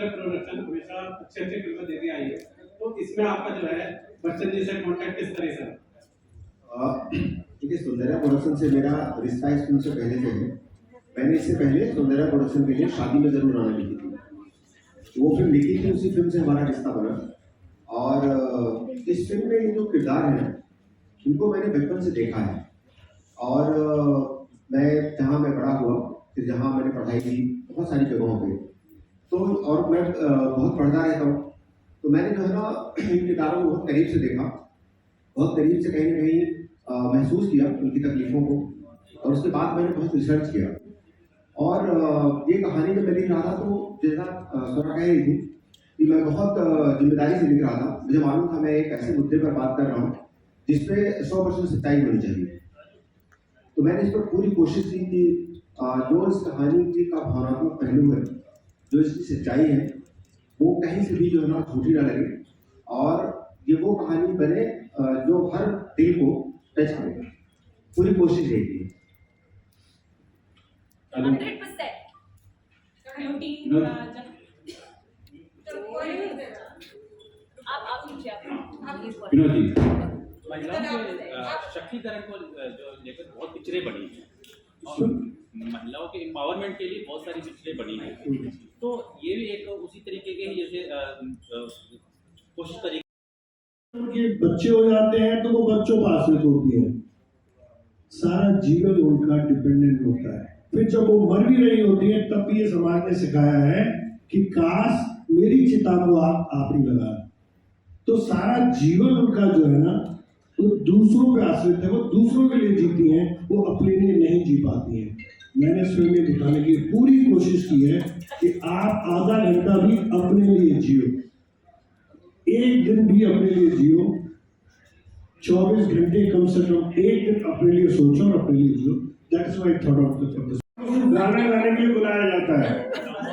चित्र प्रोडक्शन हमेशा अच्छी अच्छी फिल्में देती आई है, तो इसमें आपका जो है बच्चन जी से कॉन्टेक्ट किस तरह से? देखिए, सुंदरा प्रोडक्शन से मेरा रिश्ता इस फिल्म से पहले से है। मैंने इससे पहले सुंदरा प्रोडक्शन के लिए शादी में जरूर आना लिखी थी, वो फिल्म लिखी थी, उसी फिल्म से हमारा रिश्ता बना। और इस फिल्म में ये जो किरदार है इनको मैंने बचपन से देखा है। और मैं जहाँ मैं बड़ा हुआ, फिर जहाँ मैंने पढ़ाई की, बहुत सारी जगहों पे, तो और मैं बहुत पढ़ता रहता हूँ, तो मैंने जो है ना इन किरदारों को बहुत करीब से देखा, बहुत करीब से कहीं ना कहीं महसूस किया उनकी तकलीफों को। और उसके बाद मैंने बहुत रिसर्च किया। और ये कहानी जब मैं लिख रहा था तो जैसा स्वरा कह रही थी कि मैं बहुत जिम्मेदारी से लिख रहा था। मुझे मालूम था मैं एक ऐसे मुद्दे पर बात कर रहा हूँ जिसपे 100% सच्चाई होनी चाहिए। तो मैंने इस पर पूरी कोशिश की कि जो इस कहानी की का भावनात्मक पहलू है, जो इसकी सच्चाई है, वो कहीं से भी जो है ना झूठी ना लगे, और ये वो कहानी बने जो हर दिल को टच करे। पूरी कोशिश यही थी। 100%। आप विनोद जी, महिलाओं के सशक्तिकरण को जो लेकर बहुत पिक्चरें बनी हैं, और महिलाओं के एम्पावरमेंट के लिए बहुत सारी पिक्चरें बनी हैं, तो ये भी एक उसी तरीके के जैसे कोशिश करेगी। उनके बच्चे हो जाते हैं तो वो बच्चों पर आश्रित होती है, सारा जीवन उनका डिपेंडेंट होता है। फिर जब वो मर भी रही होती है तब भी ये समाज ने सिखाया है कि काश मेरी चिता को आप ही लगा। तो सारा जीवन उनका जो है ना वो दूसरों पे आश्रित है, वो दूसरों के लिए जीती हैं, वो अपने लिए नहीं जी पाती हैं। मैंने इस फिल्म में दिखाने की पूरी कोशिश की है कि आप आधा घंटा भी अपने लिए जियो, एक दिन भी अपने लिए जियो, 24 घंटे कम से कम एक दिन अपने लिए सोचो और अपने लिए जियो। That is why thought of the purpose. गाना गाने के लिए बुलाया जाता है।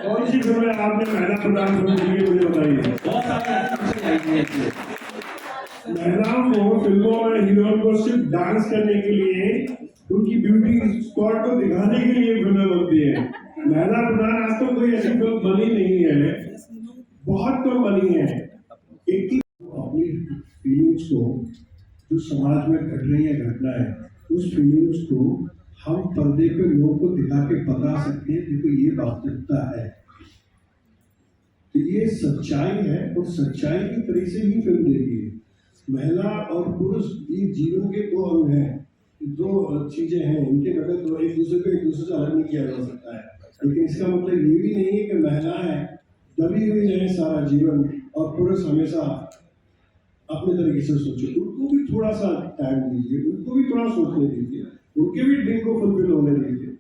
कौन सी फिल्म में आपने महिला प्रधान फिल्म की है मुझे बताइए। महिलाओं को फिल्मों में हीरोइन को सिर्फ डांस करने के लिए, उनकी ब्यूटी स्पॉट को दिखाने के लिए फिल्में बनती है। महिला प्रधान आज तो कोई ऐसी फिल्म बनी नहीं है, बहुत कम बनी है। एक ही अपनी फीलिंग्स को, जो समाज में घट रही है घटनाएं, उस फीलिंग्स को हम पर्दे पे लोगों को दिखा के बता सकते हैं क्योंकि ये वास्तविकता है, तो ये सच्चाई है। और सच्चाई की तरह से ही फिल्म देखी है। महिला और पुरुष ये जीवन के दो अंग हैं, दो चीजें हैं, इनके बगैर तो एक दूसरे से अलग नहीं किया जा सकता है। लेकिन इसका मतलब ये भी नहीं है कि महिलाएं दबी हुई है सारा जीवन और पुरुष हमेशा अपने तरीके से सोचे। उनको भी थोड़ा सा टाइम दीजिए, उनको भी थोड़ा सोचने दीजिए, उनके भी ड्रीम को फुलफिल होने दीजिए।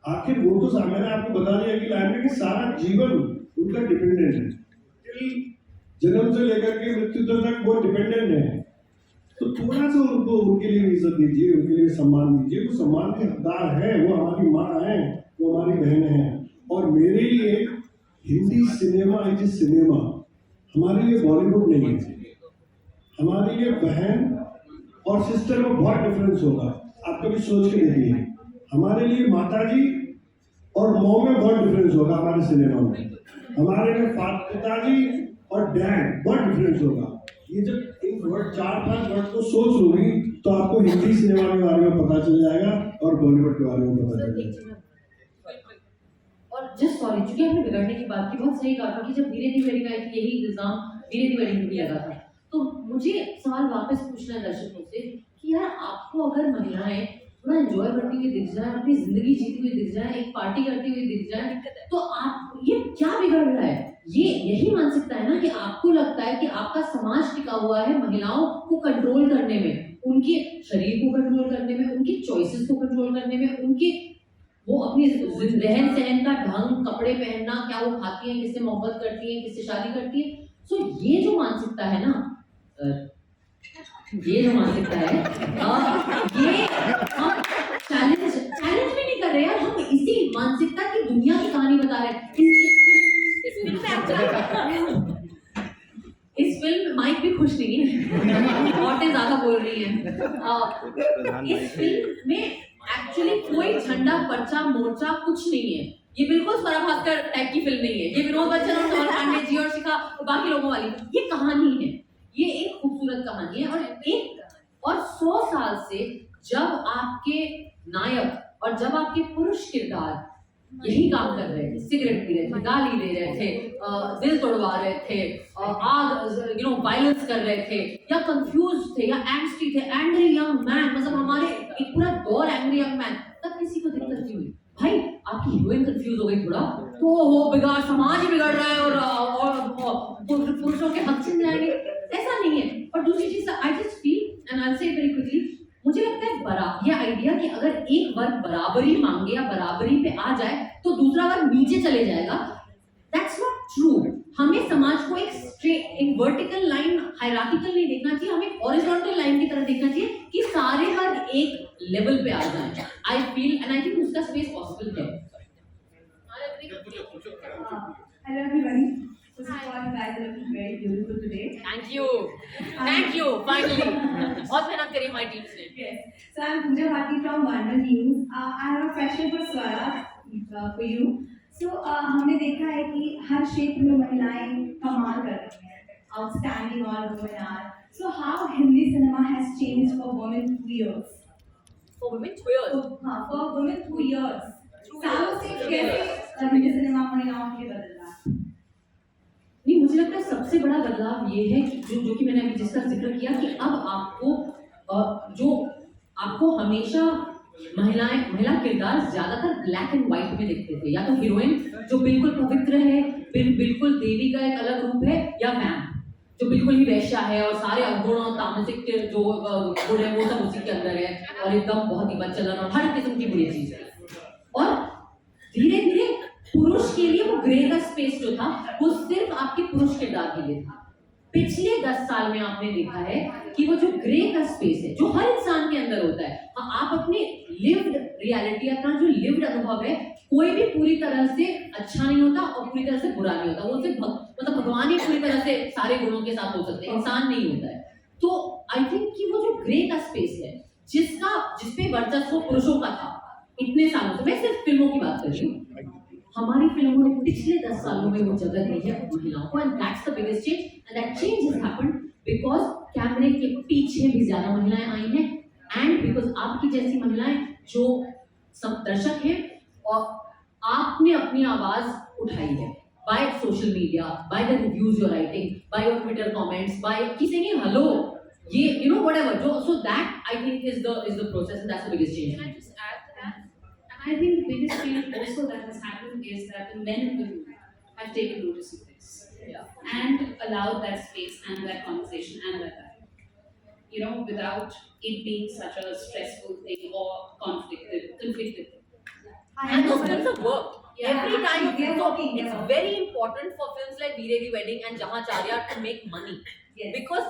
आखिर वो तो मैंने आपको बता दिया कि लाइन में कि सारा जीवन उनका डिपेंडेंट है, जन्म से लेकर के मृत्यु तक वो डिपेंडेंट है। तो थोड़ा सा उनको, उनके लिए इज्जत दीजिए, उनके लिए सम्मान दीजिए। वो सम्मान के हकदार है, वो हमारी माँ है, वो हमारी बहन है। और मेरे लिए हिंदी सिनेमा इज सिनेमा, हमारे लिए बॉलीवुड नहीं है। हमारे लिए बहन और सिस्टर में बहुत डिफरेंस होगा, आप कभी सोच के देखिए। हमारे लिए माताजी और मॉम में बहुत डिफरेंस होगा हमारे सिनेमा में। हमारे लिए पिताजी और डैड बहुत डिफरेंस होगा। ये जब इन वर्ड 4-5 वर्ड को सोच लोगी तो आपको हिंदी सिनेमा के बारे में पता चल जाएगा और बॉलीवुड के बारे में पता चल जाएगा। और जस्ट सॉरी, चूंकि आपने बिगड़ने की बात की, बहुत सही कहा था कि जब धीरे धीरे वेडिंग आई थी, यही इल्जाम धीरे धीरे वेडिंग भी लगा था। तो मुझे सवाल वापस पूछना है दर्शकों से कि यार आपको अगर महिलाएं थोड़ा एंजॉय करती हुई दिख जाए, अपनी जिंदगी जीती हुई दिख जाए, एक पार्टी करती हुई दिख जाए, तो आप ये क्या बिगड़ रहा है? ये यही मानसिकता है ना कि आपको लगता है कि आपका समाज टिका हुआ है महिलाओं को कंट्रोल करने में, उनके शरीर को कंट्रोल करने में, उनकी चॉइसेस को कंट्रोल करने में, उनके वो अपनी रहन सहन का ढंग, कपड़े पहनना, क्या वो खाती हैं, किससे मोहब्बत करती हैं, किससे शादी करती है। सो ये जो मानसिकता है ना, ये जो मानसिकता है, ये हम चैलेंज भी नहीं कर रहे यार, हम इसी मानसिकता की दुनिया की कहानी बता रहे हैं। इस फिल्म माइक भी खुश नहीं है, औरतें ज्यादा बोल रही हैं। इस फिल्म में एक्चुअली कोई झंडा, पर्चा, मोर्चा कुछ नहीं है। ये बिल्कुल स्वरा भास्कर टाइप की फिल्म नहीं है, ये विनोद बच्चन और कमल पांडे जी और शिखा बाकी लोगों वाली, ये कहानी है, ये एक खूबसूरत कहानी है। और 100 साल से जब आपके नायक और जब आपके पुरुष किरदार यही काम कर रहे थे, सिगरेट पी रहे थे, गाली दे रहे थे, दिल तोड़वा रहे थे, आग वायलेंस कर रहे थे, या कंफ्यूज थे, या एंग्स्टी थे, एंग्री यंग मैन, मतलब हमारे एक पूरा दौर एंग्री यंग मैन, तब किसी को दिक्कत नहीं हुई। भाई आपकी हीरोइन कंफ्यूज हो गई थोड़ा तो हो बिगाड़, समाज ही बिगड़ रहा है और पुरुषों के हक छिन जाएंगे, ऐसा नहीं है। और दूसरी चीज, I just feel and I से वेरी क्विकली, मुझे लगता है ये आइडिया कि अगर एक वर्ग बराबरी मांगे या बराबरी पे आ जाए तो दूसरा वर्ग नीचे चले जाएगा, दैट्स नॉट ट्रू। हमें समाज को एक वर्टिकल लाइन, हायरार्किकल नहीं देखना चाहिए, हमें हॉरिजॉन्टल लाइन की तरह देखना चाहिए कि सारे वर्ग एक लेवल पे आ जाएं। I feel and I think उसका स्पेस पॉसिबल है। Hello everybody. First of all, you guys are looking very beautiful today. Thank you finally बहुत मेहनत करी हमारी टीम ने। Yes. So I'm Pooja Bhati from Wonder News. I have a question for Swara for you. So हमने देखा है कि हर क्षेत्र में महिलाएं कमाल कर रही हैं. Outstanding all women are. So how Hindi cinema has changed for women through years? For women 2 years. For women through years. सालों से कैसे हिंदी सिनेमा महिलाओं के लिए बदल रहा है? नहीं, मुझे लगता है सबसे बड़ा बदलाव ये है कि जो कि मैंने अभी जिसका जिक्र किया कि अब आपको हमेशा महिला किरदार ज्यादातर ब्लैक एंड व्हाइट में दिखते थे, या तो हीरोइन जो बिल्कुल पवित्र है, बिल्कुल देवी का एक अलग रूप है, या वैम्प जो बिल्कुल ही वैश्या है और सारे अवगुण और तामसिक जो गुण है वो सब उसी के अंदर है और एकदम बहुत ही बदचलन और हर किस्म की बुरी चीज है। और धीरे धीरे पुरुष के लिए वो ग्रे का स्पेस जो था वो सिर्फ आपके पुरुष किरदार के लिए था। पिछले 10 साल में आपने देखा है कि वो जो ग्रे का स्पेस है जो हर इंसान के अंदर होता है, आप अपने लिव्ड रियलिटी, अपना जो लिव्ड अनुभव है, कोई भी पूरी तरह से अच्छा नहीं होता और पूरी तरह से बुरा नहीं होता। वो सिर्फ मतलब भगवान ही पूरी तरह से सारे गुणों के साथ हो सकते हैं, इंसान नहीं होता है। तो आई थिंक कि वो जो ग्रे का स्पेस है जिसपे वर्चस्व पुरुषों का था इतने सालों से, मैं सिर्फ फिल्मों की बात कर रही हूँ, हमारी फिल्मों ने पिछले 10 सालों में वो जगह दी है महिलाओं को, and that's the biggest change, and that change has happened because कैमरे के पीछे भी ज्यादा महिलाएं आई हैं, एंड बिकॉज आपकी जैसी महिलाएं जो सब दर्शक हैं और आपने अपनी आवाज उठाई है by social media, by the reviews you are writing, by your Twitter comments, by किसी ने हेलो ये यू नो व्हाटएवर, जो so that I think is the process, and that's the biggest change. Can I just add to that? And I think the biggest change also that has happened is that the men in the room have taken notice of this, and allowed that space and that conversation and that dialogue. You know, without it being such a stressful thing or conflicted. And those films have worked. Yeah, Every time they are working, it's yeah. very important for films like Veere Di Wedding and Jahacharya to make money. Yes. Because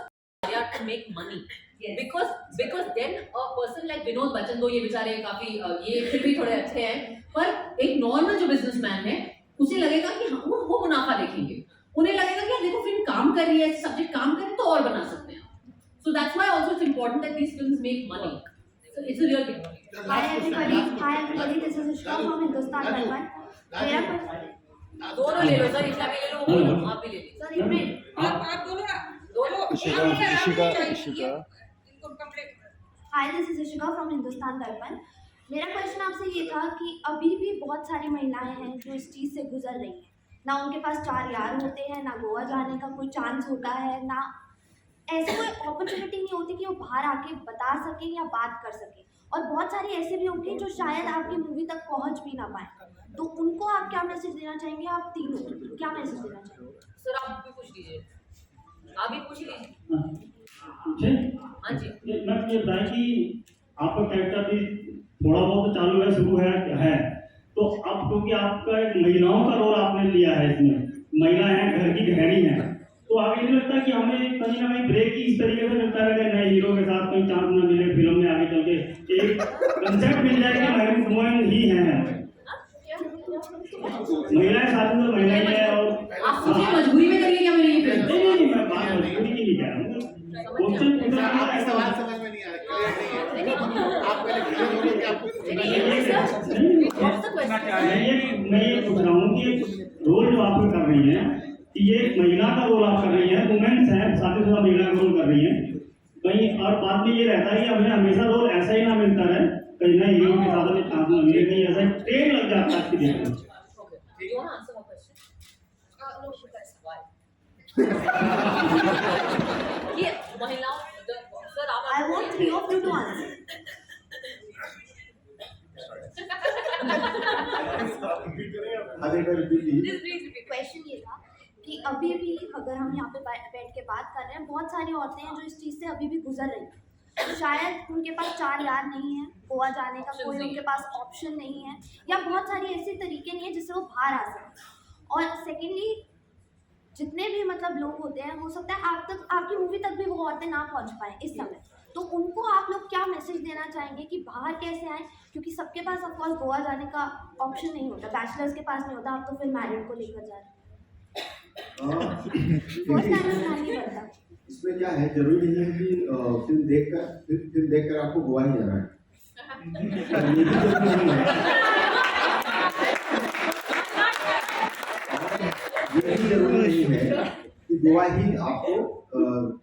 to make money. Yes. Because then a person like Vinod Bachchan, तो ये बेचारे काफी ये फिर भी थोड़े अच्छे हैं, पर एक नॉर्मल जो बिजनेसमैन है उसे लगेगा कि वो मुनाफा देखेंगे, उन्हें लगेगा कि देखो फिल्म काम कर रही है, सब्जेक्ट काम कर रही है तो और बना सकते हैं। So that's why also it's important that these films make money. So it's a real thing. Hi everybody, this is Ishka from Hindustan Dharpan. दोनों ले लो सर, इसका भी ले लो, वो लो, आप भी ले लो सर, इसमें आप दोनों ना Hi, this is Ishika from Hindustan Dharpan. मेरा क्वेश्चन आपसे ये था कि अभी भी बहुत सारी महिलाएं हैं जो इस चीज़ से गुजर रही हैं, ना उनके पास 4 यार होते हैं, ना गोवा जाने का कोई चांस होता है, ना ऐसी कोई अपॉर्चुनिटी नहीं होती कि वो बाहर आके बता सके या बात कर सके, और बहुत सारी ऐसे भी होंगे जो शायद आपकी मूवी तक पहुंच भी ना पाए। तो उनको आप क्या मैसेज देना चाहेंगे? आप तीनों क्या मैसेज देना चाहेंगे? सर आप भी पूछ लीजिए, आप भी पूछ हाँ लीजिए। हाँ जी, मैं ये बताएं कि आपका कैरेक्टर भी थोड़ा बहुत चालू है, शुरू है तो अब क्योंकि आपका एक महिलाओं का रोल आपने लिया है, इसमें महिला है, घर की गृहिणी है, तो आगे नहीं लगता कि हमें कहीं ना कहीं ब्रेक इस तरीके से मिलता है कि नए हीरो के साथ कहीं चांस न मिले फिल्म में आगे चल के एक कंसेप्ट मिल जाए कि वुमेन ही है, महिलाएं साथ में महिलाएं है, और आप मुझे मजबूरी में करिए क्या मेरी ये फिल्म? नहीं मैं बात मजबूरी की नहीं कह रहा हूँ, आपका सवाल समझ में नहीं आ रहा, क्लियर नहीं है। आप पहले क्लियर हो कि आपको मैं ये पूछ रहा हूँ कि रोल में कर रही हैं कि ये एक महिला का रोल आप कर रही हैं, वुमेन्स हैं, शादीशुदा महिला का रोल कर रही हैं कहीं, और बाद में ये रहता है कि हमें हमेशा रोल ऐसा ही ना मिलता रहे, कहीं ना हीरो के साथ में चांस ना मिले, कहीं ऐसा ट्रेन लग जाता है आपकी देखने में। Do you want to answer my question? No, that's why. ये महिलाओं सर आप I want 3 of you to answer. अब एक बार रिपीट कीजिए। क्वेश्चन ये था कि अभी भी अगर हम यहाँ पे बैठ के बात कर रहे हैं, बहुत सारी औरतें हैं जो इस चीज़ से अभी भी गुजर रही हैं। तो शायद उनके पास 4 यार नहीं है, गोवा जाने का कोई उनके पास ऑप्शन नहीं है, या बहुत सारी ऐसे तरीके नहीं है जिससे वो बाहर आ सकें। और सेकेंडली जितने भी मतलब लोग होते हैं, हो सकता है आप तक, आपकी मूवी तक भी वो औरतें ना पहुँच पाएँ इस समय, तो उनको आप लोग क्या मैसेज देना चाहेंगे कि बाहर कैसे आएँ? क्योंकि सबके पास ऑफकोर्स गोवा जाने का ऑप्शन नहीं होता, बैचलर्स के पास नहीं होता, आप तो फिर मैरिड को लेकर जा रहे हैं, फर्स्ट टाइम में नहीं बनता। इसमें क्या है, जरूरी नहीं है कि फिल्म देखकर आपको गोवा ही जाना है। ये भी जरूरी नहीं है कि गोवा ही आपको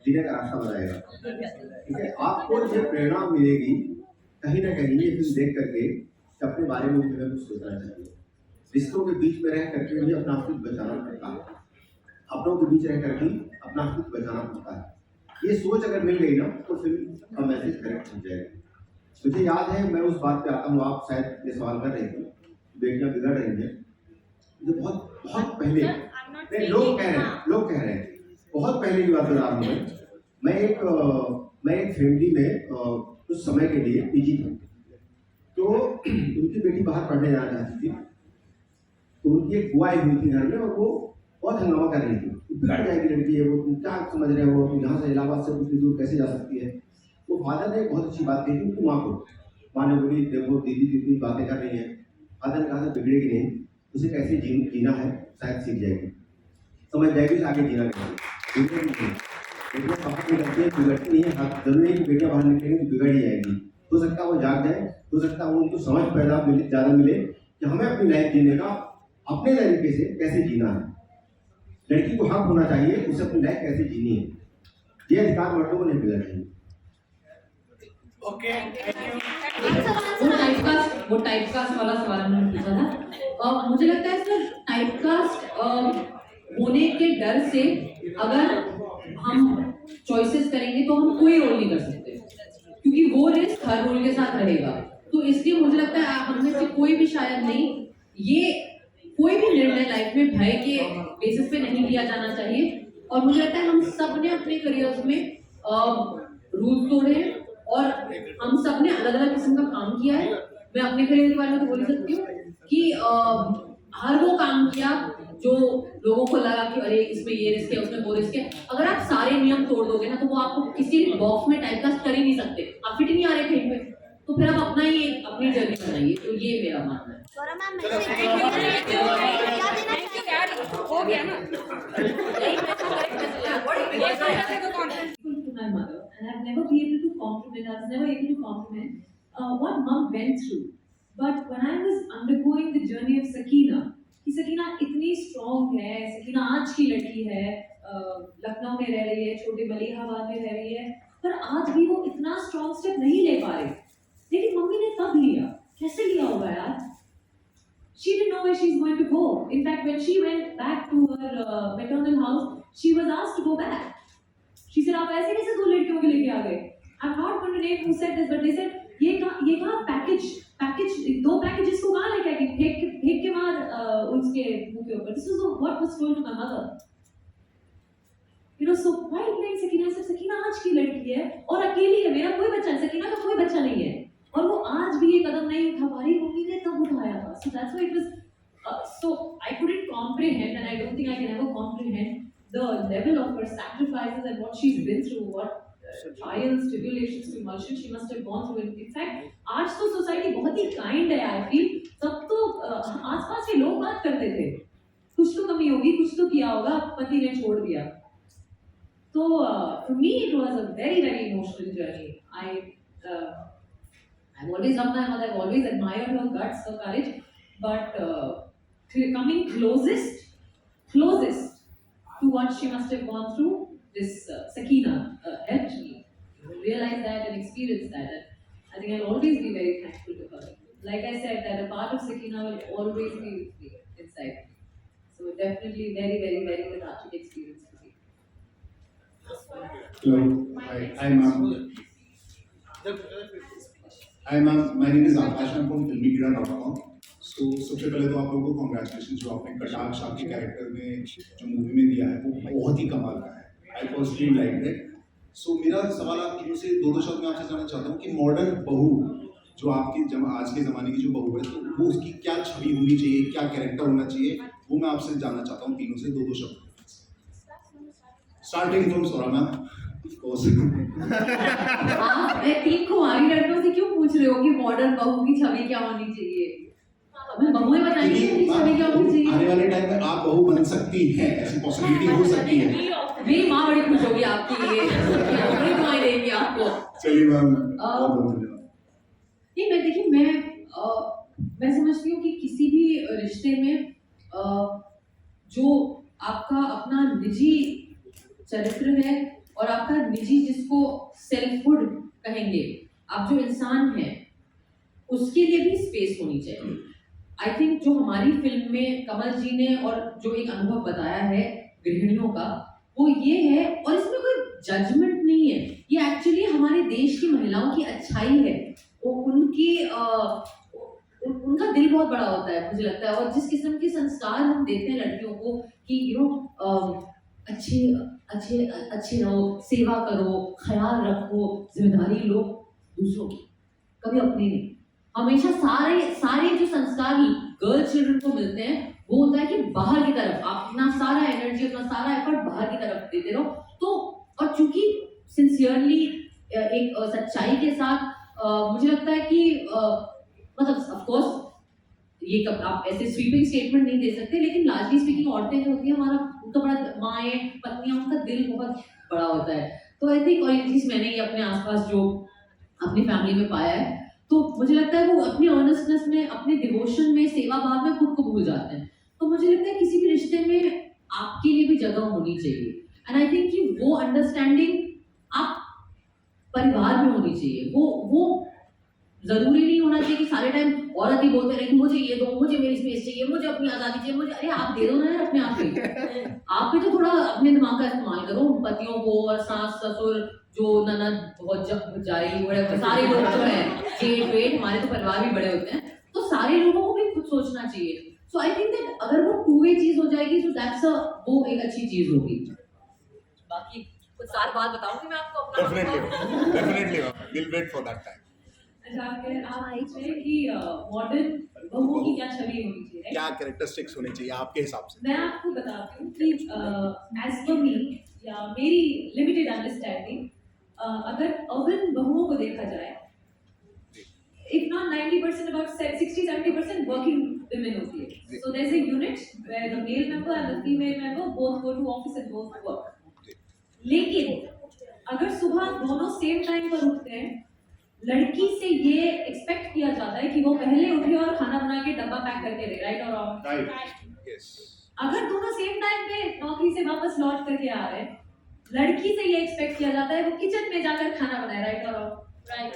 जीने का रास्ता बनाएगा। ठीक है, आपको जो प्रेरणा मिलेगी कहीं ना कहीं ये फिल्म देख करके अपने बारे में भी कुछ सोचना चाहिए। रिश्तों के बीच में रह करके भी अपना अस्तित्व बचाना पड़ता है, अपनों के बीच रह करके अपना अस्तित्व बचाना पड़ता है। ये सोच अगर मिल गई ना तो फिल्म का मैसेज करेक्ट हो जाएगा। मुझे याद है, मैं उस बात पे आता हूँ, आप शायद ये सवाल कर रहे थे, बेटियां बिगड़ रही हैं। मुझे बहुत बहुत पहले नहीं, लोग कह रहे हैं बहुत पहले की बात बता रहा हूँ मैं एक फैमिली में कुछ समय के लिए पीजी था, तो उनकी बेटी बाहर पढ़ने जाना चाहती थी, तो उनकी एक बुआ आई हुई थी घर में और वो बहुत हंगामा कर रही थी, बिगड़ जाएगी लड़की है वो, तुम क्या समझ रहे हो, तुम यहाँ से इलाहाबाद से कुछ दूर कैसे जा सकती है। तो फादर ने बहुत अच्छी बात कही थी उनकी माँ को। माँ ने बोली, देखो दीदी जितनी बातें कर रही है, फादर ने कहा था बिगड़ेगी नहीं, उसे कैसे जीना है शायद सीख जाएगी, समझ जाएगी आगे जीना कैसे। बेटियाँ बाहर निकलती है, बिगड़ती नहीं है, जरूरी है कि बेटियाँ बाहर निकलेंगी तो बिगड़ ही जाएगी। हो सकता है वो जाग जाए, हो सकता है वो उनको समझ पैदा ज़्यादा मिले कि हमें अपनी लाइफ जीने का अपने तरीके से कैसे जीना है। लड़की को हक होना चाहिए उसे अपनी लाइफ कैसे जीनी है, ये अधिकार मर्दों को नहीं मिलना चाहिए। वो टाइपकास्ट वाला सवाल मैंने पूछा था। मुझे लगता है सर टाइपकास्ट होने के डर से अगर हम चॉइसेस करेंगे तो हम कोई रोल नहीं कर सकते, क्योंकि वो रिस्क हर रोल के साथ रहेगा। तो इसलिए मुझे लगता है हम में से कोई भी शायद नहीं, ये कोई भी निर्णय लाइफ में भय के बेसिस पे नहीं लिया जाना चाहिए। और मुझे लगता है हम सब ने अपने करियर्स में रूल तोड़े हैं और हम सब ने अलग अलग किस्म का काम किया है। मैं अपने करियर के बारे में तो बोल सकती हूँ कि हर वो काम किया जो लोगों को लगा कि अरे इसमें ये रिस्क है, उसमें वो रिस्क है। अगर आप सारे नियम तोड़ दोगे ना तो वो आपको किसी बॉक्स में टाइपकास्ट कर ही नहीं सकते, आप फिट ही नहीं आ रहे कहीं पे, तो फिर आप अपनी जर्नी बनाइए। तो ये मेरा मानना है। हो गया ना। To my mother, and I've never been able to compliment. I was never able to compliment what mom went through. But when I was undergoing the journey of Sakina, कि सकीना इतनी स्ट्रॉन्ग है, सकीना आज की लड़की है, लखनऊ में रह रही है, छोटे मलिहाबाद में रह रही है, पर आज भी वो इतना स्ट्रॉन्ग स्टेप नहीं ले पा रही। लेकिन मम्मी ने कब लिया, कैसे लिया होगा यार? She didn't know where she's going to go. In fact, when she went back to her maternal house, she was asked to go back. She said, "आप ऐसे कैसे 2 लड़कियों के लेके आ गए?" I'm not going to name who said this, but they said, ये कहाँ package 2 packages को कहाँ लेके आई, फेंक के मार उसके मुंह के ऊपर। This is what was told to my mother. So while playing Sakina, सिर्फ सकीना आज की लड़की है और अकेली है, मेरा कोई बच्चा, सकीना का कोई बच्चा नहीं है, और वो आज भी ये कदम नहीं उठा पा रही, मम्मी ने तब उठाया था। So that's why it was so I couldn't comprehend, and I don't think I can ever comprehend the level of her sacrifices and what she's been through, what trials, tribulations, convulsions she must have gone through. In fact, आज तो society बहुत ही kind है, I feel. सब तो आसपास के लोग बात करते थे, कुछ तो कमी होगी, कुछ तो किया होगा, पति ने छोड़ दिया। So for me it was a very very emotional journey. I've always loved my mother, I've always admired her guts, her courage, but coming closest what she must have gone through, this Sakina helped me realize that and experience that. And I think I'll always be very thankful to her. Like I said, that a part of Sakina will always be with me inside. So definitely very, very, very cathartic experience for me. Hello. Hi, ma'am. Hi, ma'am. My name is Akash. I'm from filmykira.com. So सबसे पहले तो आप लोगों को congratulation जो आपने कटाक्ष आपके कैरेक्टर में जो मूवी में दिया है वो बहुत ही कमाल का है. I personally like it. So मेरा सवाल आप तीनों से दो शब्द में आपसे जानना चाहता हूँ कि मॉडर्न बहू जो आपकी आज के ज़माने की जो बहू है तो वो उसकी क्या छवि होनी चाहिए, क्या कैरेक्टर होना चाहिए, वो मैं आपसे जानना चाहता हूँ तीनों से दो शब्द. Starting from Sora ma'am. आप 3 कुंवारी लड़कियों से क्यों पूछ रहे हो कि मॉडर्न बहू की छवि क्या होनी चाहिए? बहुएं बताएंगी कि छवि क्या होनी चाहिए? आने वाले टाइम में आप बहू बन सकती हैं, ऐसी पॉसिबिलिटी हो सकती है. मेरी माँ बड़ी खुश होगी आपकी ये बड़ी दुआएं देंगी आपको. चलिए मैम, बहुत धन्यवाद. नहीं, मैं देखिए मैं समझती हूँ कि किसी भी रिश्ते में जो आपका अपना निजी चरित्र है और आपका निजी जिसको सेल्फहुड कहेंगे, आप जो इंसान हैं उसके लिए भी स्पेस होनी चाहिए. आई थिंक जो हमारी फिल्म में कमल जी ने और जो एक अनुभव बताया है गृहिणियों का, वो ये है, और इसमें कोई जजमेंट नहीं है, ये एक्चुअली हमारे देश की महिलाओं की अच्छाई है. वो उनका दिल बहुत बड़ा होता है मुझे लगता है, और जिस किस्म के संस्कार हम देते हैं लड़कियों को कि अच्छे रहो, सेवा करो, ख्याल रखो, जिम्मेदारी लो दूसरों की, कभी अपनी नहीं. हमेशा सारे जो संस्कार गर्ल चिल्ड्रन को मिलते हैं वो होता है कि बाहर की तरफ आप अपना सारा एनर्जी, अपना सारा एफर्ट बाहर की तरफ देते रहो. तो और चूंकि सिंसियरली एक सच्चाई के साथ मुझे लगता है कि मतलब ऑफ कोर्स ये कब आप ऐसे स्वीपिंग स्टेटमेंट नहीं दे सकते, लेकिन लार्जली स्पीकिंग औरतें जो होती हैं, हमारा उनका बड़ा माएँ पत्नियां, उनका दिल बहुत बड़ा होता है. तो आई थिंक, और एटलीस्ट मैंने ये अपने आसपास जो अपनी फैमिली में पाया है, तो मुझे लगता है वो अपनी ऑनेस्टनेस में, अपने डिवोशन में, सेवा भाव में खुद को भूल जाते हैं. तो मुझे लगता है किसी भी रिश्ते में आपके लिए भी जगह होनी चाहिए. एंड आई थिंक कि वो अंडरस्टैंडिंग आप परिवार में होनी चाहिए. वो जरूरी नहीं होना चाहिए कि सारे टाइम औरत ही बोलते रहे कि मुझे ये दो, मुझे मेरी स्पेस चाहिए, मुझे अपनी आज़ादी चाहिए, मुझे. अरे आप दे दो ना यार अपने आप पे. आप भी तो थोड़ा अपने दिमाग का इस्तेमाल करो. पतियों को और सास ससुर जो ननद बहुत जाई सारे लोग जो हैं, जेठ वेठ, हमारे तो परिवार भी बड़े होते हैं, तो सारे लोगों को भी खुद सोचना चाहिए. सो आई थिंक दैट अगर वो 2-वे चीज हो जाएगी तो दैट्स वो एक अच्छी चीज होगी. बाकी कुछ सार बात बताऊंगी मैं आपको अपना. Definitely will wait for that time. अच्छा, आप पूछ रहे कि मॉडर्न बहू की क्या छवि होनी चाहिए, क्या कैरेक्टरिस्टिक्स होनी चाहिए आपके हिसाब से? मैं आपको बताती हूँ कि एज पर मी या मेरी लिमिटेड अंडरस्टैंडिंग, अगर अर्बन बहुओं को देखा जाए, if not 90%, about 60-70% working women होती है. So there's a unit where the male member and the female member both go to office and both work. लेकिन अगर सुबह दोनों सेम टाइम पर उठते हैं, लड़की से ये एक्सपेक्ट किया जाता है कि वो पहले उठे और खाना बना के डब्बा पैक करके दे. राइट और रॉन्ग? यस. अगर दोनों सेम टाइम पे नौकरी से वापस लौट करके आ रहे हैं, लड़की से ये एक्सपेक्ट किया जाता है वो किचन में जाकर खाना बनाए. राइट और रॉन्ग? राइट.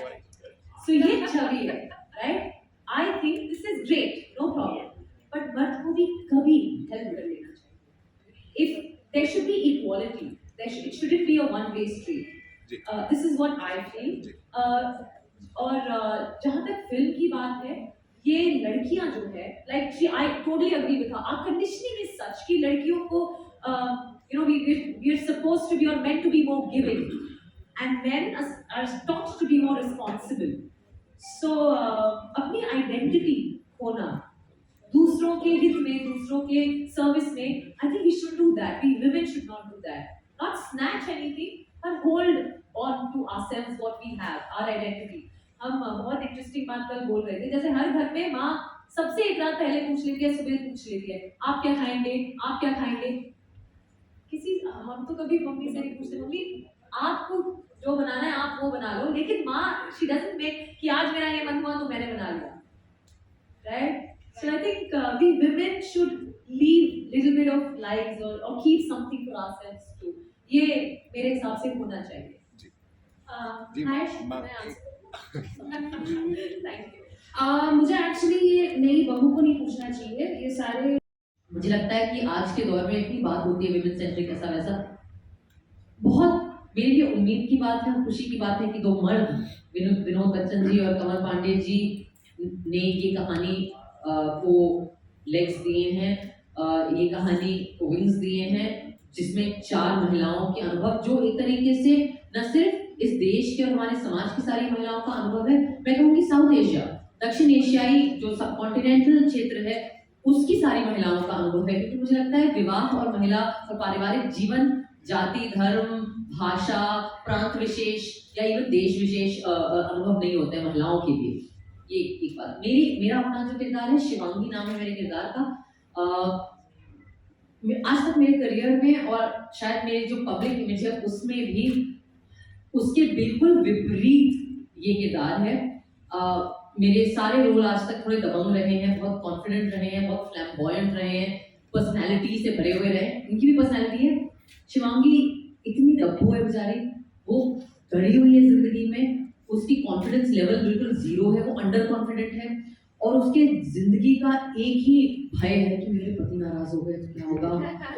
सो ये छवि है. Right. I think this is great, no problem, but मर्द को भी कभी हेल्प कर लेना चाहिए. If there should be equality, it shouldn't be a one-way street. This is what I feel. और जहाँ तक फिल्म की बात है, ये लड़कियाँ जो है, like I totally agree with her. Our conditioning is such कि लड़कियों को we are supposed to be or meant to be more giving, and men are taught to be more responsible. So अपनी identity होना, दूसरों के हित में, दूसरों के सर्विस में, I think we should do that. We women should not do that. Not snatch anything, but hold on to ourselves what we have, our identity. हम बहुत इंटरेस्टिंग बात कल बोल रहे थे, जैसे हर घर में माँ सबसे एक रात पहले पूछ लेती है, सुबह पूछ लेती है, आप क्या खाएंगे, आप क्या खाएंगे. हम तो कभी मम्मी से नहीं पूछते, मम्मी आपको जो बनाना है आप वो बना लो, लेकिन माँ she doesn't make कि आज मेरा ये मन हुआ तो मैंने बना लिया. Right? So I think we women should leave little bit of likes or keep something for ourselves too. ये मेरे हिसाब से होना चाहिए. Thank you. मुझे एक्चुअली ये नई बहू को नहीं पूछना चाहिए, ये सारे मुझे लगता है कि आज के दौर में इतनी बात होती है विमेन सेंट्रिक ऐसा वैसा, बहुत मेरे लिए उम्मीद की बात है, खुशी की बात है कि दो मर्द विनोद बच्चन जी और कमल पांडे जी ने ये कहानी को लेग्स दिए हैं, ये कहानी को विंग्स दिए हैं, जिसमें 4 महिलाओं के अनुभव जो एक तरीके से न सिर्फ इस देश के और हमारे समाज की सारी महिलाओं का अनुभव है, मैं कहूँगी साउथ एशिया, दक्षिण एशियाई जो सब कॉन्टिनेंटल क्षेत्र है उसकी सारी महिलाओं का अनुभव है. क्योंकि मुझे लगता है विवाह और महिला और पारिवारिक जीवन जाति, धर्म, भाषा, प्रांत विशेष या इवन देश विशेष अनुभव नहीं होते हैं महिलाओं के लिए. ये एक बात. मेरा अपना जो किरदार है, शिवांगी नाम है मेरे किरदार का. आज तक मेरे करियर में और शायद मेरी जो पब्लिक इमेज है उसमें भी उसके बिल्कुल विपरीत ये किरदार है. मेरे सारे रोल आज तक थोड़े दबंग रहे हैं, बहुत कॉन्फिडेंट रहे हैं, बहुत फ्लैम्बॉयंट रहे हैं, पर्सनैलिटी से भरे हुए रहे. उनकी भी पर्सनैलिटी है. शिवांगी इतनी गप्पू है बेचारी, वो गड़ी हुई है जिंदगी में, उसकी कॉन्फिडेंस लेवल बिल्कुल जीरो है, वो अंडर कॉन्फिडेंट है और उसके जिंदगी का एक ही भय है कि मेरे पति नाराज हो गए तो क्या होगा.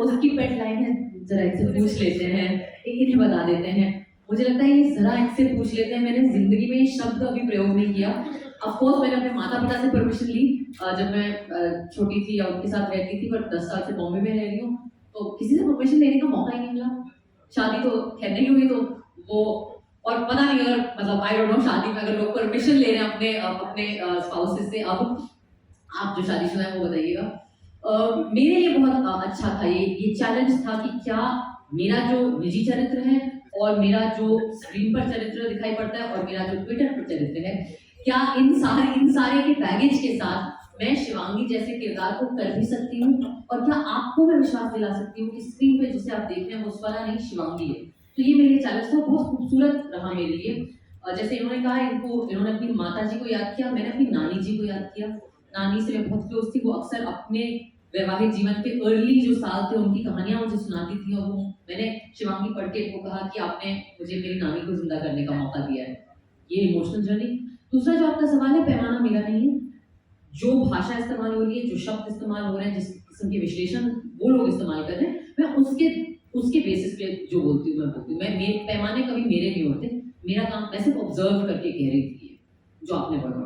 उसकी पेट लाइन है, जरा इनसे पूछ लेते हैं, इन्हें बता देते हैं. मुझे लगता है ये जरा इनसे पूछ लेते हैं. मैंने जिंदगी में ये शब्द कभी प्रयोग नहीं किया. ऑफकोर्स मैंने अपने माता पिता से परमिशन ली जब मैं छोटी थी या उनके साथ रहती थी, पर 10 साल से बॉम्बे में रह रही हूँ तो किसी से परमिशन लेने का मौका ही नहीं मिला. शादी तो खैर नहीं हुई तो वो, और पता नहीं अगर मतलब आई डोंट नो शादी में अगर लोग परमिशन ले रहे हैं अपने स्पाउसेस से, अब आप जो शादीशुदा हैं वो बताइएगा. मेरे लिए बहुत अच्छा था ये चैलेंज था कि क्या मेरा जो निजी चरित्र है और मेरा जो स्क्रीन पर चरित्र दिखाई पड़ता है और मेरा जो ट्विटर पर चरित्र है, क्या इन सारे के बैगेज के साथ मैं शिवांगी जैसे किरदार को कर भी सकती हूँ, और क्या आपको मैं विश्वास दिला सकती हूँ कि स्क्रीन पे जिसे आप देख रहे हैं वो स्वरा नहीं शिवांगी है. तो ये मेरे लिए चैलेंज था, बहुत खूबसूरत रहा मेरे लिए. जैसे इन्होंने कहा इन्होंने अपनी माता जी को याद किया, मैंने अपनी नानी जी को याद किया. नानी से मैं बहुत क्लोज थी, वो अक्सर अपने वैवाहिक जीवन के अर्ली जो साल थे उनकी कहानियां मुझे सुनाती थी, और वो मैंने शिवांगी पढ़ के वो कहा कि आपने मुझे मेरी नानी को जिंदा करने का मौका दिया है. ये इमोशनल जर्नी. दूसरा जो आपका सवाल है, पैमाना मेरा नहीं है. जो भाषा इस्तेमाल हो रही है, जो शब्द इस्तेमाल हो रहे हैं, जिस किस्म के विश्लेषण वो लोग इस्तेमाल कर रहे हैं, मैं उसके बेसिस पे जो बोलती हूँ मैं बोलती हूँ. मैं पैमाने कभी मेरे नहीं होते. मेरा काम वैसे ऑब्जर्व करके कह रही थी जो आपने पढ़ा.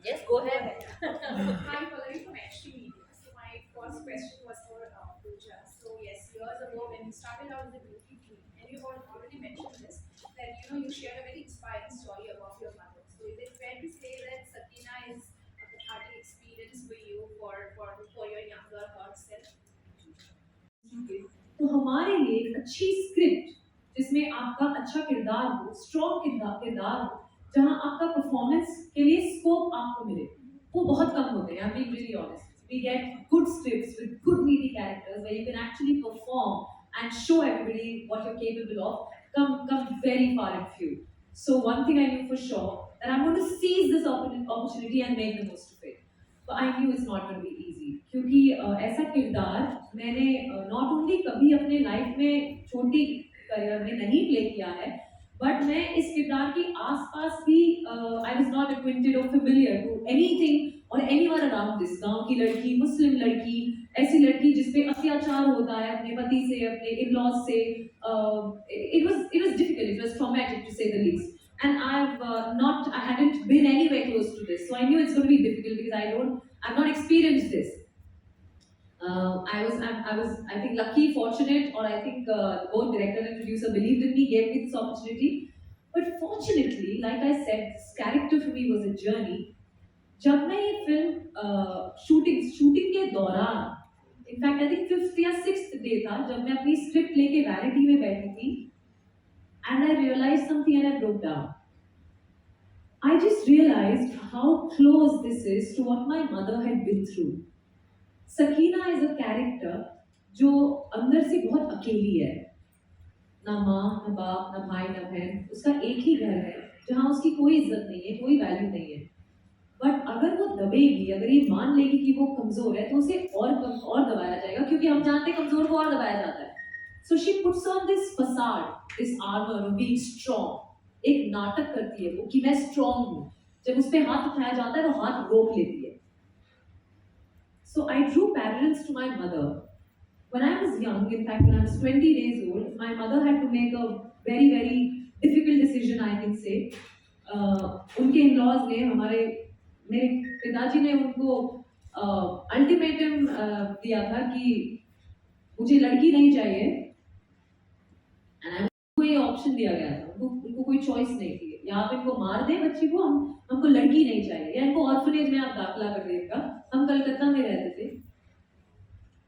Yes, go ahead. Hi, Pallavi from H3 Media. So my first question was for Pooja. So yes, years ago when you started out as a beauty queen, and you already mentioned this, that you shared a very inspiring story about your mother. So is it fair to say that Sakina is a cathartic experience for you for your younger self? तो हमारे लिए एक अच्छी script जिसमें आपका अच्छा किरदार हो, स्ट्रॉन्ग किरदार हो, जहां आपका परफॉर्मेंस के लिए स्कोप आपको मिले, वो बहुत कम होते हैं. I'm being really honest. We get good scripts with good meaty characters where you can actually perform and show everybody what you're capable of. Come very far and few. So one thing I knew for sure that I'm going to seize this opportunity and make the most of it. But I knew it's not going to be easy. क्योंकि ऐसा किरदार मैंने not only कभी अपने life में छोटी career में नहीं प्ले किया है, बट मैं इस किरदार के आसपास भी आई वाज नॉट एक्विंटेड और फेमिलियर टू एनीथिंग और एनीवन अराउंड दिस. गांव की लड़की, मुस्लिम लड़की, ऐसी लड़की जिस पे अत्याचार होता है अपने पति से, अपने इन-लॉज से. It was difficult, it was traumatic to say the least. And I hadn't been anywhere close to this, so I knew it's going to be difficult because I've not experienced this. I was I think lucky, fortunate, or I think both director and producer believed in me, gave me this opportunity. But fortunately, like I said, this character for me was a journey. जब मैं ये film shooting के दौरान, in fact I think 5th या 6th day था जब मैं अपनी स्क्रिप्ट लेके वैनिटी में बैठी थी, and I realized something and I broke down. I just realized how close this is to what my mother had been through. Sakina is a character जो अंदर से बहुत अकेली है. ना माँ, ना बाप, ना भाई, ना बहन. उसका एक ही घर है जहाँ उसकी कोई इज्जत नहीं है, कोई वैल्यू नहीं है. बट अगर वो दबेगी, अगर ये मान लेगी कि वो कमजोर है, तो उसे और दबाया जाएगा, क्योंकि हम जानते हैं कमजोर को और दबाया जाता है. So she puts on this facade, this armor of being strong. एक नाटक करती है वो कि मैं strong हूँ. जब उस पे हाथ उठाया जाता है तो हाथ रोक लेती है. So I drew parallels to my mother. When I was young, in fact, when I was 20 days old, my mother had to make a very, very difficult decision, I can say. उनके in-laws ने मेरे पिताजी ने उनको ultimatum दिया था कि मुझे लड़की नहीं चाहिए. उनको ये ऑप्शन दिया गया था, उनको कोई चॉइस नहीं थी. या आप इनको मार दें बच्ची को, हमको लड़की नहीं चाहिए, या इनको ऑर्फनेज में आप दाखिला कर देगा. हम कलकत्ता में रहते थे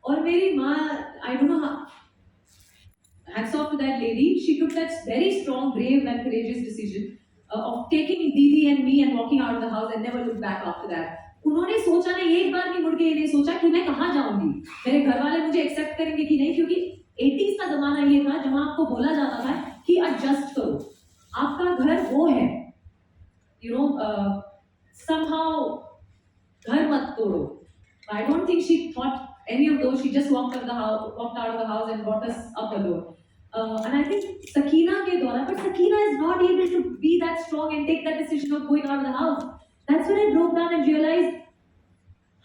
और मेरी माँ, I don't know, hats off to that lady. She took that very strong, brave and courageous decision of taking Didi and me and walking out of the house and never looked back after that. उन्होंने सोचा नहीं, एक बार भी मुड़ के ये नहीं सोचा कि मैं कहाँ जाऊंगी, मेरे घर वाले मुझे एक्सेप्ट करेंगे कि नहीं, क्योंकि 80s का जमाना ये था जहां आपको बोला जाता था कि एडजस्ट करो, आपका घर वो है, somehow घर मत तोड़ो. I don't think she thought any of those. She just walked out of the house and brought us up alone. And I think Sakina ke dwara, but Sakina is not able to be that strong and take that decision of going out of the house. That's when I broke down and realized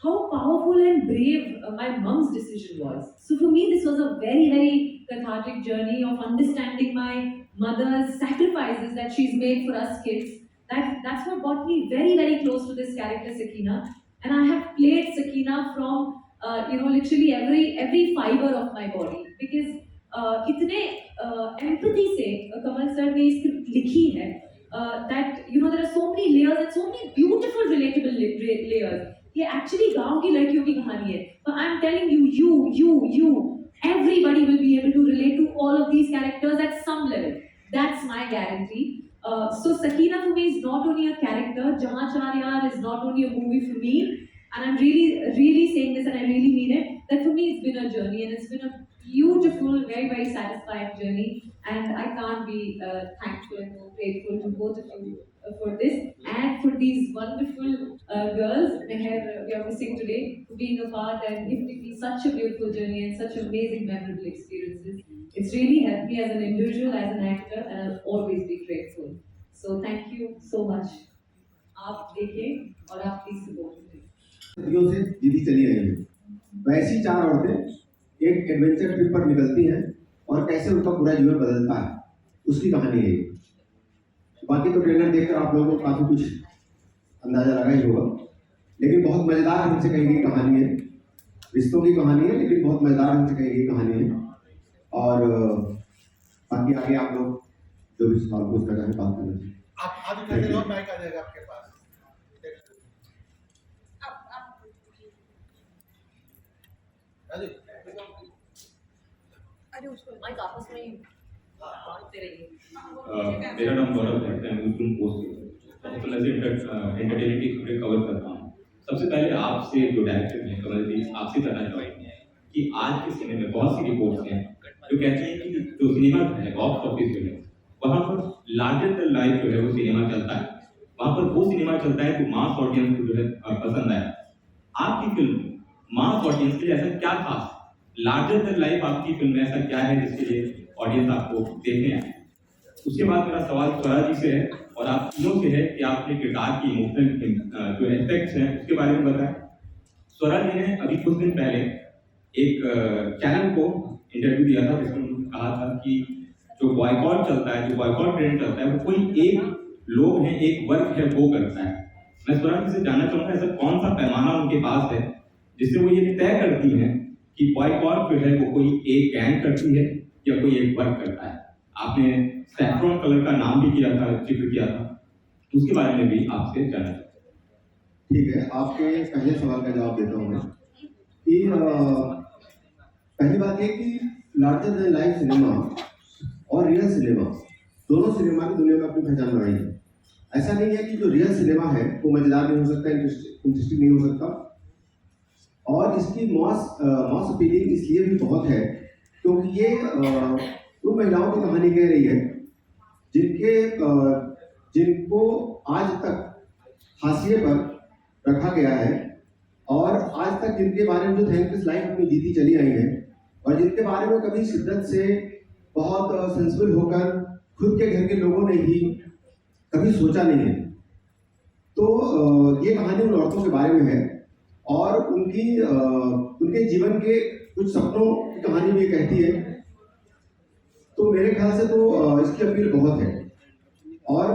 how powerful and brave my mom's decision was. So for me, this was a very, very cathartic journey of understanding my mother's sacrifices that she's made for us kids. That's what brought me very, very close to this character Sakina. And I have played Sakina from literally every fiber of my body, because इतने empathy से कमल sir ने script लिखी है that there are so many layers and so many beautiful relatable layers. ये actually गांव की लड़कियों की कहानी है. But I'm telling you, everybody will be able to relate to all of these characters at some level. That's my guarantee. So Sakina for me is not only a character. Jamacharya is not only a movie for me. And I'm really, really saying this, and I really mean it, that for me it's been a journey, and it's been a beautiful, very, very satisfying journey. And I can't be thankful and more grateful to both of you for this, and for these wonderful girls we are missing today, for being a part and giving me such a beautiful journey and such amazing, memorable experiences. It's really helped me as an individual, as an actor, and I'll always be grateful. So thank you so much. आप देखें और आप please support करें. से दीदी चली आई है, वैसी 4 औरतें एक एडवेंचर ट्रिप पर निकलती हैं और कैसे उनका पूरा जीवन बदलता है, उसकी कहानी है. बाकी तो ट्रेलर देखकर आप लोगों को काफी कुछ अंदाजा लगा ही होगा, लेकिन बहुत मजेदार ढंग से कही गई कहानी है. रिश्तों की कहानी है, लेकिन बहुत मजेदार ढंग से कही गई कहानी है. और बाकी आगे आप लोग जो भी सवाल पूछना चाहें बात करना चाहिए. आप आगे कर रहे हो, माइक आ जाएगा आपके पास. अरे उसको माइक आपस में बांटते रहिए. मेरा नाम गौरव है, मैं न्यूज़ रूम पोस्ट एंटरटेनमेंट की खबरें कवर करता हूँ. सबसे पहले आपसे जो डायरेक्टर हैं कमल जी, आपसे जानना चाहेंगे कि आज के समय में बहुत सी रिपोर्ट्स हैं जो कहते हैं कि जो सिनेमा है बॉक्स ऑफिस जो है वहाँ पर लार्जर देन लाइफ जो है वो सिनेमा चलता है. वहाँ पर वो सिनेमा चलता है जो मास ऑडियंस को जो है पसंद आए. आपकी फिल्म मास ऑडियंस के लिए ऐसा क्या खास, लार्जर देन लाइफ आपकी फिल्म में ऐसा क्या है जिसके लिए ऑडियंस आपको देखने आए? उसके बाद मेरा सवाल स्वरा जी से है और आप तीनों से है कि आपने किरदार की इमोशनल जो एस्पेक्ट्स हैं उसके बारे में बताएं. स्वरा जी ने अभी कुछ दिन पहले एक चैनल को इंटरव्यू दिया था जिसमें उन्होंने कहा था कि जो बॉयकॉट चलता है, जो बॉयकॉट ट्रेंड चलता है, वो कोई एक लोग हैं, एक वर्ग है वो करता है. मैं स्वरा जी से जानना चाहूँगा ऐसा कौन सा पैमाना उनके पास है जिससे वो ये तय करती हैं कि बॉयकॉट जो है वो कोई एक गैंग करती है या कोई एक वर्ग करता है. आपने सैफ्रॉन कलर का नाम भी किया था, जिक्र किया था, उसके बारे में भी आपसे जानना चाहता हूँ. ठीक है, आपके पहले सवाल का जवाब देता हूँ मैं कि पहली बात ये कि लार्जर देन लाइफ सिनेमा और रियल सिनेमा दोनों सिनेमा की दुनिया में अपनी पहचान बनाई है. ऐसा नहीं है कि जो रियल सिनेमा है वो मजेदार नहीं हो सकता, इंटरेस्टिंग नहीं हो सकता. और इसकी मॉस अपीलिंग इसलिए भी बहुत है क्योंकि ये उन महिलाओं की कहानी कह रही है जिनको आज तक हाशिए पर रखा गया है और आज तक जिनके बारे में जो थैंकलेस लाइफ अपनी जीती चली आई है और जिनके बारे में कभी शिद्दत से बहुत सेंसिबल होकर खुद के घर के लोगों ने ही कभी सोचा नहीं है। तो ये कहानी उन औरतों के बारे में है और उनके जीवन के कुछ सपनों की कहानी भी कहती है। तो मेरे ख्याल से तो इसकी अपील बहुत है और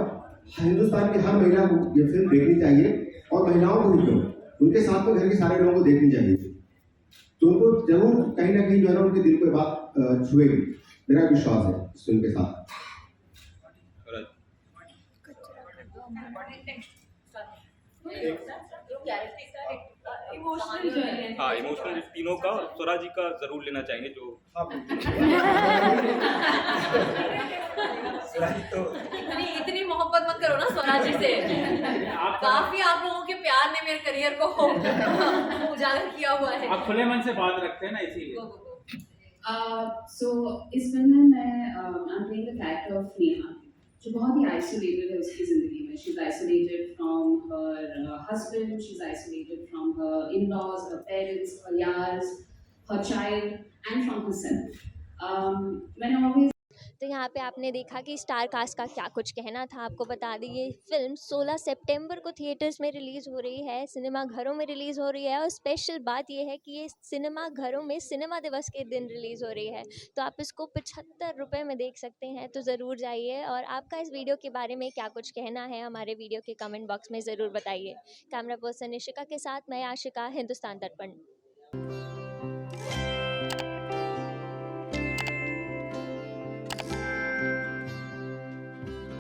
हिंदुस्तान की हर महिला को ये फिल्म देखनी चाहिए और महिलाओं को ही क्यों, उनके साथ में घर के सारे लोगों को देखनी चाहिए। तो उनको जरूर कहीं ना कहीं जो है ना उनके दिल को ये बात छुएगी, मेरा विश्वास है इस फिल्म के साथ। हाँ, इमोशनल तीनों का स्वरा जी का जरूर लेना चाहेंगे जो इतनी मोहब्बत मत करो ना स्वराजी से। काफी आप लोगों के प्यार ने मेरे करियर को उजागर किया हुआ है। आप खुले मन से बात रखते हैं ना, इसीलिए। So इस फिल्म में मैं I'm playing the character of Neha, जो बहुत ही आइसोलेटेड है उसकी जिंदगी में। She's isolated from her husband, she's isolated from her in-laws, her parents, her yaars, her child, and from herself. मैंने always तो यहाँ पे आपने देखा कि स्टार कास्ट का क्या कुछ कहना था। आपको बता दें ये फिल्म 16 सितंबर को थिएटर्स में रिलीज़ हो रही है, सिनेमा घरों में रिलीज़ हो रही है और स्पेशल बात ये है कि ये सिनेमा घरों में सिनेमा दिवस के दिन रिलीज़ हो रही है। तो आप इसको 75 रुपये में देख सकते हैं, तो ज़रूर जाइए। और आपका इस वीडियो के बारे में क्या कुछ कहना है हमारे वीडियो के कमेंट बॉक्स में ज़रूर बताइए। कैमरा पर्सन निशिका के साथ मैं आशिका, हिंदुस्तान दर्पण।